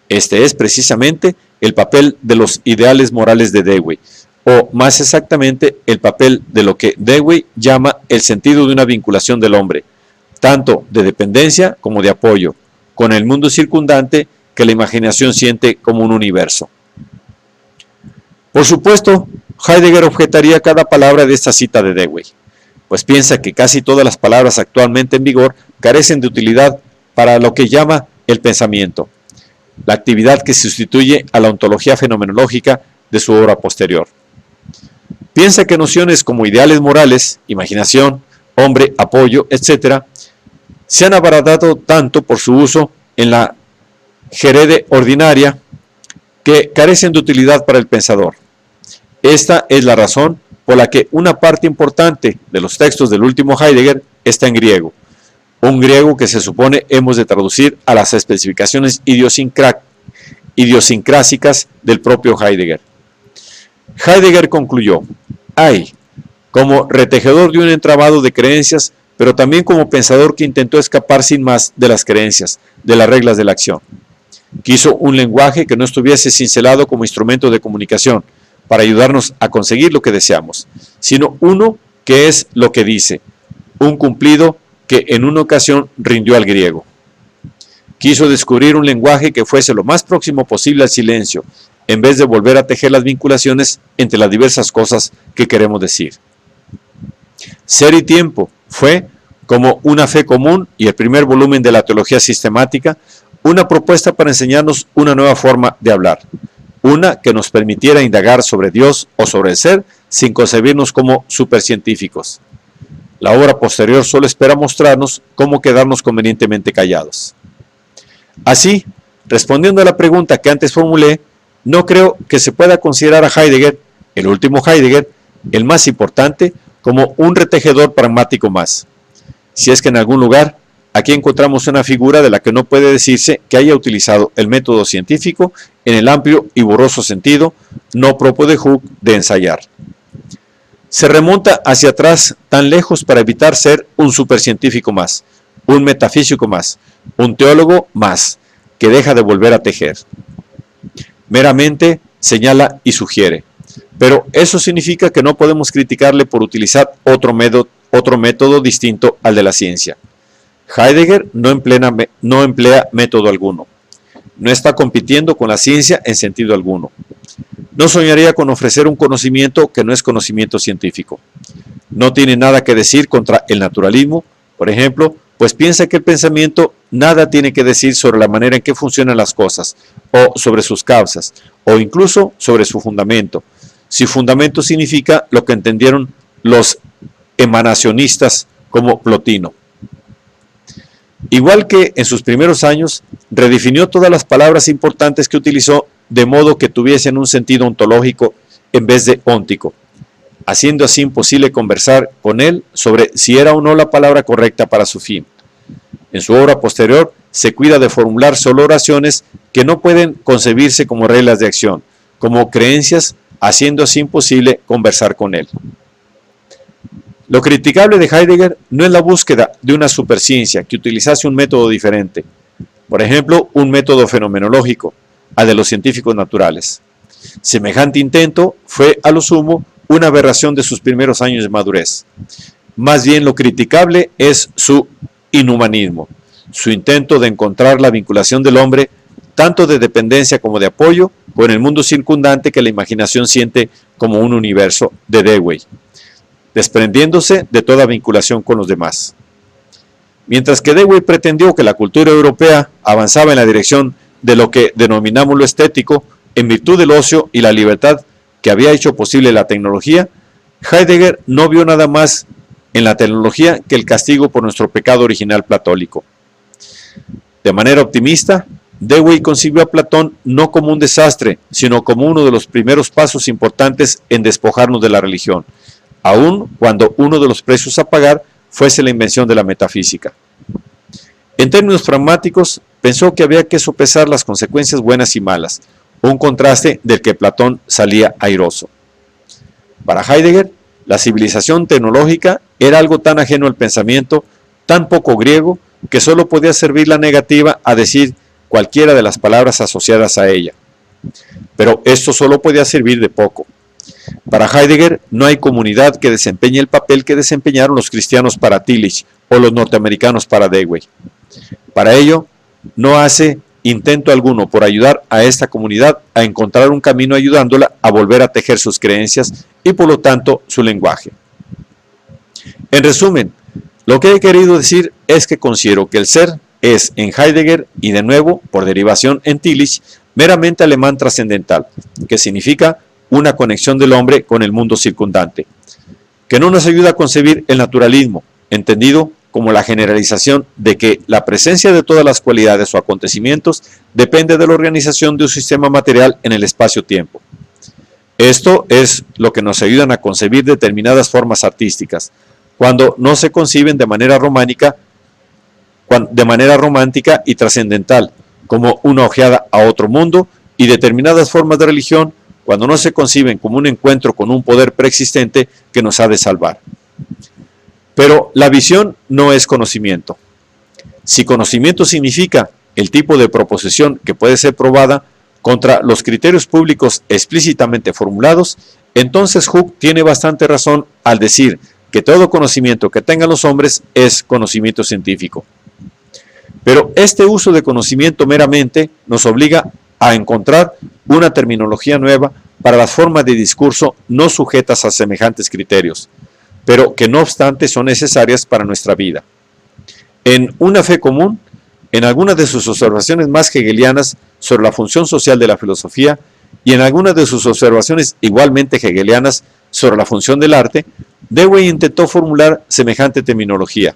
Este es precisamente el papel de los ideales morales de Dewey, o más exactamente el papel de lo que Dewey llama el sentido de una vinculación del hombre, tanto de dependencia como de apoyo, con el mundo circundante que la imaginación siente como un universo. Por supuesto, Heidegger objetaría cada palabra de esta cita de Dewey, pues piensa que casi todas las palabras actualmente en vigor carecen de utilidad para lo que llama el pensamiento, la actividad que sustituye a la ontología fenomenológica de su obra posterior. Piensa que nociones como ideales morales, imaginación, hombre, apoyo, etc., se han abaratado tanto por su uso en la jerede ordinaria que carecen de utilidad para el pensador. Esta es la razón por la que una parte importante de los textos del último Heidegger está en griego, un griego que se supone hemos de traducir a las especificaciones idiosincrásicas del propio Heidegger. Heidegger concluyó: hay, como retejedor de un entramado de creencias, pero también como pensador que intentó escapar sin más de las creencias, de las reglas de la acción. Quiso un lenguaje que no estuviese cincelado como instrumento de comunicación para ayudarnos a conseguir lo que deseamos, sino uno que es lo que dice, un cumplido que en una ocasión rindió al griego. Quiso descubrir un lenguaje que fuese lo más próximo posible al silencio, en vez de volver a tejer las vinculaciones entre las diversas cosas que queremos decir. Ser y Tiempo fue, como Una fe común y el primer volumen de la teología sistemática, una propuesta para enseñarnos una nueva forma de hablar, una que nos permitiera indagar sobre Dios o sobre el ser sin concebirnos como supercientíficos. La obra posterior solo espera mostrarnos cómo quedarnos convenientemente callados. Así, respondiendo a la pregunta que antes formulé, no creo que se pueda considerar a Heidegger, el último Heidegger, el más importante, como un retejedor pragmático más. Si es que en algún lugar, aquí encontramos una figura de la que no puede decirse que haya utilizado el método científico en el amplio y borroso sentido no propio de Hooke de ensayar. Se remonta hacia atrás tan lejos para evitar ser un supercientífico más, un metafísico más, un teólogo más, que deja de volver a tejer. Meramente señala y sugiere, pero eso significa que no podemos criticarle por utilizar otro método distinto al de la ciencia. Heidegger no emplea método alguno. No está compitiendo con la ciencia en sentido alguno. No soñaría con ofrecer un conocimiento que no es conocimiento científico. No tiene nada que decir contra el naturalismo, por ejemplo, pues piensa que el pensamiento nada tiene que decir sobre la manera en que funcionan las cosas, o sobre sus causas, o incluso sobre su fundamento. Si fundamento significa lo que entendieron los emanacionistas como Plotino. Igual que en sus primeros años, redefinió todas las palabras importantes que utilizó de modo que tuviesen un sentido ontológico en vez de óntico, haciendo así imposible conversar con él sobre si era o no la palabra correcta para su fin. En su obra posterior se cuida de formular solo oraciones que no pueden concebirse como reglas de acción, como creencias, haciendo así imposible conversar con él. Lo criticable de Heidegger no es la búsqueda de una superciencia que utilizase un método diferente, por ejemplo, un método fenomenológico, al de los científicos naturales. Semejante intento fue, a lo sumo, una aberración de sus primeros años de madurez. Más bien lo criticable es su inhumanismo, su intento de encontrar la vinculación del hombre, tanto de dependencia como de apoyo, con el mundo circundante que la imaginación siente como un universo de Dewey, desprendiéndose de toda vinculación con los demás. Mientras que Dewey pretendió que la cultura europea avanzaba en la dirección de lo que denominamos lo estético, en virtud del ocio y la libertad que había hecho posible la tecnología, Heidegger no vio nada más en la tecnología que el castigo por nuestro pecado original platónico. De manera optimista, Dewey concibió a Platón no como un desastre, sino como uno de los primeros pasos importantes en despojarnos de la religión, aun cuando uno de los precios a pagar fuese la invención de la metafísica. En términos pragmáticos, pensó que había que sopesar las consecuencias buenas y malas, un contraste del que Platón salía airoso. Para Heidegger, la civilización tecnológica era algo tan ajeno al pensamiento, tan poco griego, que solo podía servir la negativa a decir cualquiera de las palabras asociadas a ella. Pero esto solo podía servir de poco. Para Heidegger no hay comunidad que desempeñe el papel que desempeñaron los cristianos para Tillich o los norteamericanos para Dewey. Para ello, no hace intento alguno por ayudar a esta comunidad a encontrar un camino ayudándola a volver a tejer sus creencias y por lo tanto su lenguaje. En resumen, lo que he querido decir es que considero que el ser es en Heidegger y de nuevo, por derivación en Tillich, meramente alemán trascendental, que significa una conexión del hombre con el mundo circundante, que no nos ayuda a concebir el naturalismo, entendido como la generalización de que la presencia de todas las cualidades o acontecimientos depende de la organización de un sistema material en el espacio-tiempo. Esto es lo que nos ayudan a concebir determinadas formas artísticas, cuando no se conciben de manera romántica y trascendental, como una ojeada a otro mundo, y determinadas formas de religión, cuando no se conciben como un encuentro con un poder preexistente que nos ha de salvar. Pero la visión no es conocimiento. Si conocimiento significa el tipo de proposición que puede ser probada contra los criterios públicos explícitamente formulados, entonces Hooke tiene bastante razón al decir que todo conocimiento que tengan los hombres es conocimiento científico. Pero este uso de conocimiento meramente nos obliga a encontrar una terminología nueva para las formas de discurso no sujetas a semejantes criterios, pero que no obstante son necesarias para nuestra vida. En Una fe común, en algunas de sus observaciones más hegelianas sobre la función social de la filosofía y en algunas de sus observaciones igualmente hegelianas sobre la función del arte, Dewey intentó formular semejante terminología.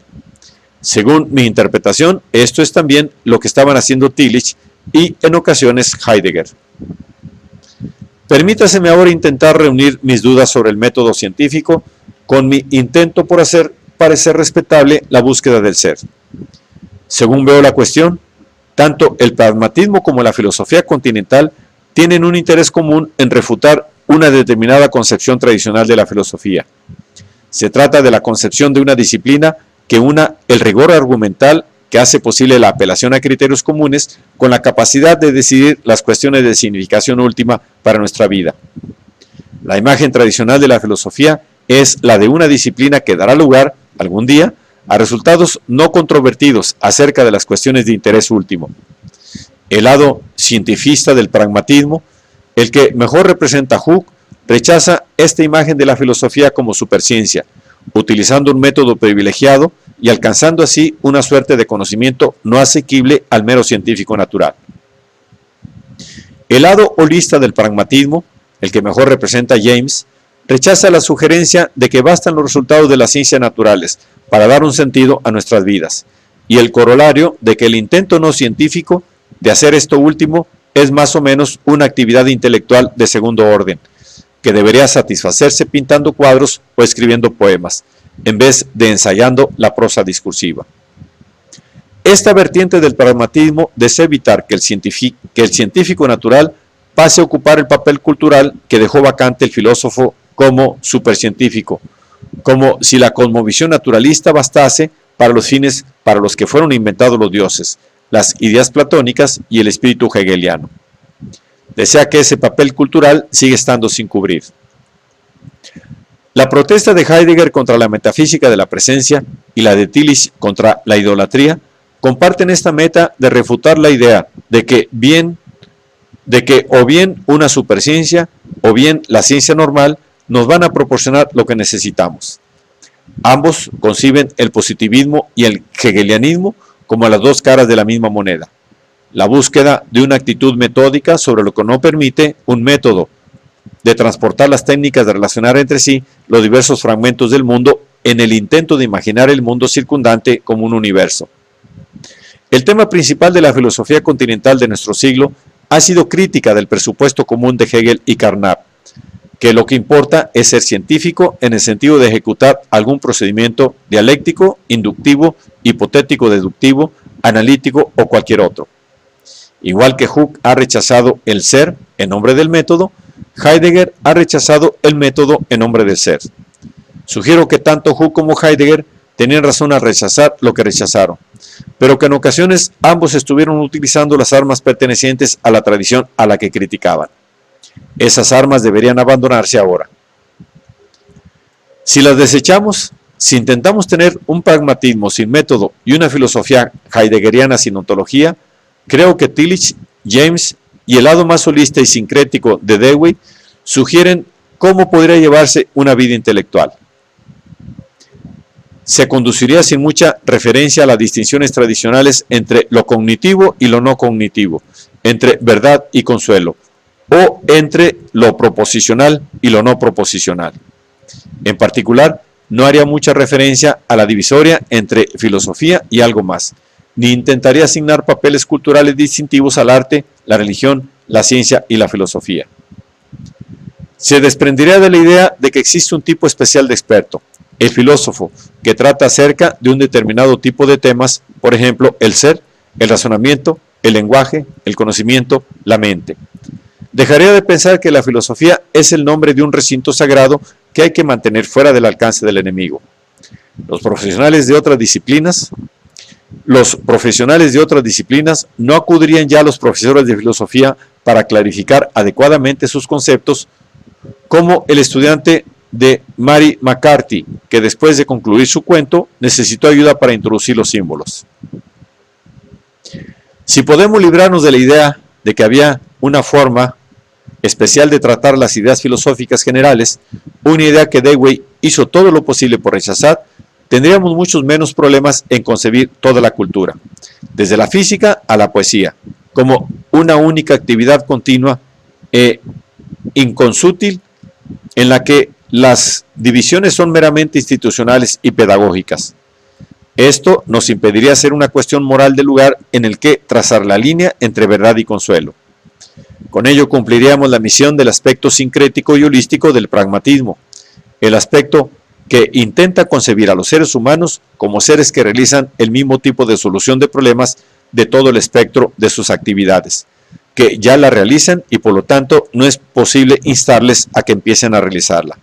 Según mi interpretación, esto es también lo que estaban haciendo Tillich y en ocasiones Heidegger. Permítaseme ahora intentar reunir mis dudas sobre el método científico con mi intento por hacer parecer respetable la búsqueda del ser. Según veo la cuestión, tanto el pragmatismo como la filosofía continental tienen un interés común en refutar una determinada concepción tradicional de la filosofía. Se trata de la concepción de una disciplina que una el rigor argumental que hace posible la apelación a criterios comunes con la capacidad de decidir las cuestiones de significación última para nuestra vida. La imagen tradicional de la filosofía es la de una disciplina que dará lugar, algún día, a resultados no controvertidos acerca de las cuestiones de interés último. El lado cientifista del pragmatismo, el que mejor representa a Hooke, rechaza esta imagen de la filosofía como superciencia, utilizando un método privilegiado y alcanzando así una suerte de conocimiento no asequible al mero científico natural. El lado holista del pragmatismo, el que mejor representa a James, rechaza la sugerencia de que bastan los resultados de las ciencias naturales para dar un sentido a nuestras vidas, y el corolario de que el intento no científico de hacer esto último es más o menos una actividad intelectual de segundo orden, que debería satisfacerse pintando cuadros o escribiendo poemas, en vez de ensayando la prosa discursiva. Esta vertiente del pragmatismo desea evitar que el científico natural pase a ocupar el papel cultural que dejó vacante el filósofo como supercientífico, como si la cosmovisión naturalista bastase para los fines para los que fueron inventados los dioses, las ideas platónicas y el espíritu hegeliano. Desea que ese papel cultural siga estando sin cubrir. La protesta de Heidegger contra la metafísica de la presencia y la de Tillich contra la idolatría comparten esta meta de refutar la idea de que o bien una superciencia o bien la ciencia normal nos van a proporcionar lo que necesitamos. Ambos conciben el positivismo y el hegelianismo como las dos caras de la misma moneda. La búsqueda de una actitud metódica sobre lo que no permite un método de transportar las técnicas de relacionar entre sí los diversos fragmentos del mundo en el intento de imaginar el mundo circundante como un universo. El tema principal de la filosofía continental de nuestro siglo ha sido crítica del presupuesto común de Hegel y Carnap, que lo que importa es ser científico en el sentido de ejecutar algún procedimiento dialéctico, inductivo, hipotético, deductivo, analítico o cualquier otro. Igual que Hooke ha rechazado el ser en nombre del método, Heidegger ha rechazado el método en nombre del ser. Sugiero que tanto Hooke como Heidegger tenían razón al rechazar lo que rechazaron, pero que en ocasiones ambos estuvieron utilizando las armas pertenecientes a la tradición a la que criticaban. Esas armas deberían abandonarse ahora. Si las desechamos, si intentamos tener un pragmatismo sin método y una filosofía heideggeriana sin ontología, creo que Tillich, James y el lado más holista y sincrético de Dewey sugieren cómo podría llevarse una vida intelectual. Se conduciría sin mucha referencia a las distinciones tradicionales entre lo cognitivo y lo no cognitivo, entre verdad y consuelo, o entre lo proposicional y lo no proposicional. En particular, no haría mucha referencia a la divisoria entre filosofía y algo más, ni intentaría asignar papeles culturales distintivos al arte, la religión, la ciencia y la filosofía. Se desprendería de la idea de que existe un tipo especial de experto, el filósofo, que trata acerca de un determinado tipo de temas, por ejemplo, el ser, el razonamiento, el lenguaje, el conocimiento, la mente. Dejaría de pensar que la filosofía es el nombre de un recinto sagrado que hay que mantener fuera del alcance del enemigo. Los profesionales de otras disciplinas no acudirían ya a los profesores de filosofía para clarificar adecuadamente sus conceptos, como el estudiante de Mary McCarthy, que después de concluir su cuento necesitó ayuda para introducir los símbolos. Si podemos librarnos de la idea de que había una forma especial de tratar las ideas filosóficas generales, una idea que Dewey hizo todo lo posible por rechazar, tendríamos muchos menos problemas en concebir toda la cultura, desde la física a la poesía, como una única actividad continua e inconsútil en la que las divisiones son meramente institucionales y pedagógicas. Esto nos impediría hacer una cuestión moral del lugar en el que trazar la línea entre verdad y consuelo. Con ello cumpliríamos la misión del aspecto sincrético y holístico del pragmatismo, el aspecto que intenta concebir a los seres humanos como seres que realizan el mismo tipo de solución de problemas de todo el espectro de sus actividades, que ya la realizan y por lo tanto no es posible instarles a que empiecen a realizarla.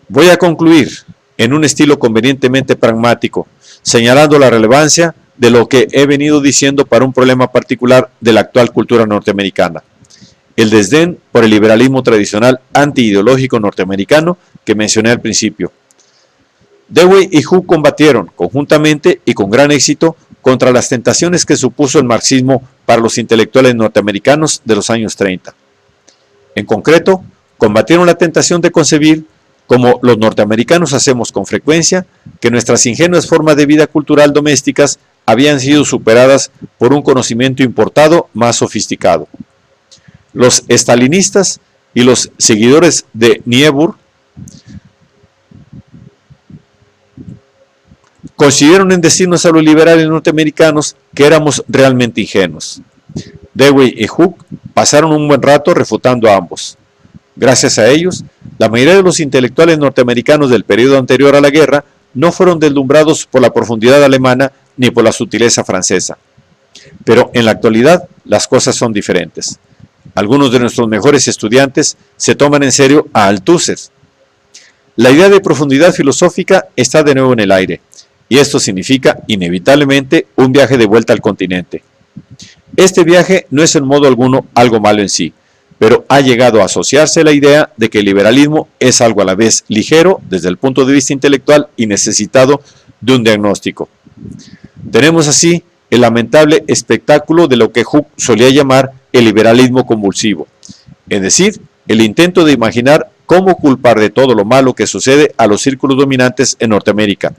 Voy a concluir en un estilo convenientemente pragmático, señalando la relevancia de lo que he venido diciendo para un problema particular de la actual cultura norteamericana: el desdén por el liberalismo tradicional antiideológico norteamericano que mencioné al principio. Dewey y Hooke combatieron conjuntamente y con gran éxito contra las tentaciones que supuso el marxismo para los intelectuales norteamericanos de los años 30. En concreto, combatieron la tentación de concebir, como los norteamericanos hacemos con frecuencia, que nuestras ingenuas formas de vida cultural domésticas habían sido superadas por un conocimiento importado más sofisticado. Los estalinistas y los seguidores de Niebuhr coincidieron en decirnos a los liberales norteamericanos que éramos realmente ingenuos. Dewey y Hooke pasaron un buen rato refutando a ambos. Gracias a ellos, la mayoría de los intelectuales norteamericanos del periodo anterior a la guerra no fueron deslumbrados por la profundidad alemana ni por la sutileza francesa. Pero en la actualidad las cosas son diferentes. Algunos de nuestros mejores estudiantes se toman en serio a Althusser. La idea de profundidad filosófica está de nuevo en el aire, y esto significa inevitablemente un viaje de vuelta al continente. Este viaje no es en modo alguno algo malo en sí, pero ha llegado a asociarse la idea de que el liberalismo es algo a la vez ligero desde el punto de vista intelectual y necesitado de un diagnóstico. Tenemos así el lamentable espectáculo de lo que Hooke solía llamar el liberalismo convulsivo, es decir, el intento de imaginar cómo culpar de todo lo malo que sucede a los círculos dominantes en Norteamérica,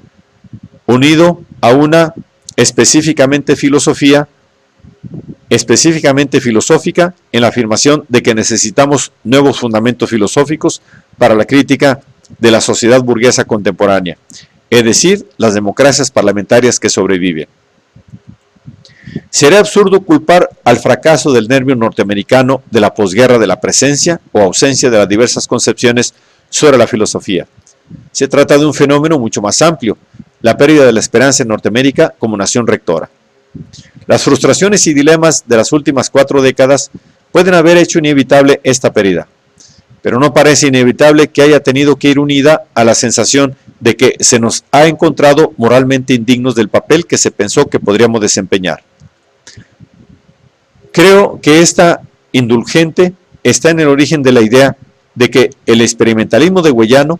unido a una específicamente filosófica en la afirmación de que necesitamos nuevos fundamentos filosóficos para la crítica de la sociedad burguesa contemporánea, es decir, las democracias parlamentarias que sobreviven. Sería absurdo culpar al fracaso del nervio norteamericano de la posguerra de la presencia o ausencia de las diversas concepciones sobre la filosofía. Se trata de un fenómeno mucho más amplio, la pérdida de la esperanza en Norteamérica como nación rectora. Las frustraciones y dilemas de las últimas 4 décadas pueden haber hecho inevitable esta pérdida, pero no parece inevitable que haya tenido que ir unida a la sensación de que se nos ha encontrado moralmente indignos del papel que se pensó que podríamos desempeñar. Creo que esta indulgente está en el origen de la idea de que el experimentalismo deweyano,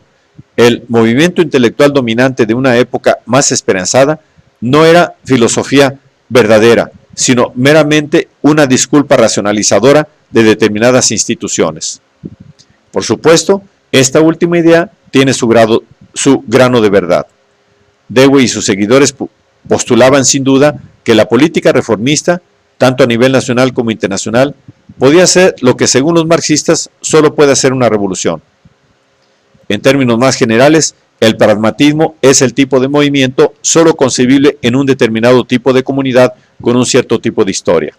el movimiento intelectual dominante de una época más esperanzada, no era filosofía verdadera, sino meramente una disculpa racionalizadora de determinadas instituciones. Por supuesto, esta última idea tiene su grano de verdad. Dewey y sus seguidores postulaban sin duda que la política reformista, tanto a nivel nacional como internacional, podía ser lo que según los marxistas solo puede hacer una revolución. En términos más generales, el pragmatismo es el tipo de movimiento solo concebible en un determinado tipo de comunidad con un cierto tipo de historia.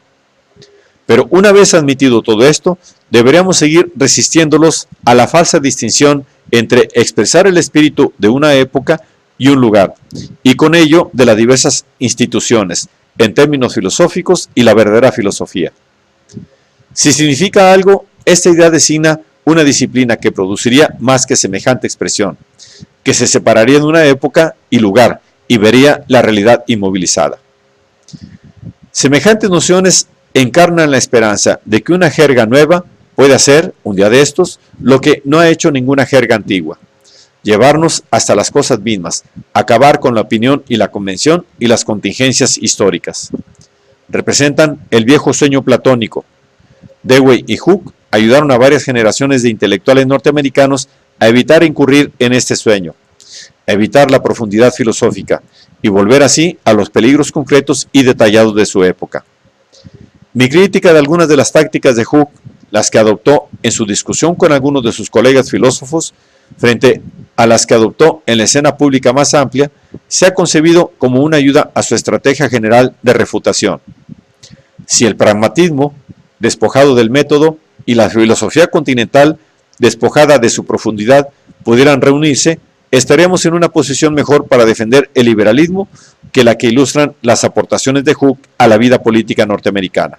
Pero una vez admitido todo esto, deberíamos seguir resistiéndolos a la falsa distinción entre expresar el espíritu de una época y un lugar, y con ello de las diversas instituciones, en términos filosóficos y la verdadera filosofía. Si significa algo, esta idea designa una disciplina que produciría más que semejante expresión, que se separaría de una época y lugar y vería la realidad inmovilizada. Semejantes nociones encarnan la esperanza de que una jerga nueva puede hacer, un día de estos, lo que no ha hecho ninguna jerga antigua: llevarnos hasta las cosas mismas, acabar con la opinión y la convención y las contingencias históricas. Representan el viejo sueño platónico. Dewey y Hooke ayudaron a varias generaciones de intelectuales norteamericanos a evitar incurrir en este sueño, a evitar la profundidad filosófica y volver así a los peligros concretos y detallados de su época. Mi crítica de algunas de las tácticas de Hooke, las que adoptó en su discusión con algunos de sus colegas filósofos, frente a las que adoptó en la escena pública más amplia, se ha concebido como una ayuda a su estrategia general de refutación. Si el pragmatismo, despojado del método, y la filosofía continental, despojada de su profundidad, pudieran reunirse, estaríamos en una posición mejor para defender el liberalismo que la que ilustran las aportaciones de Hooke a la vida política norteamericana.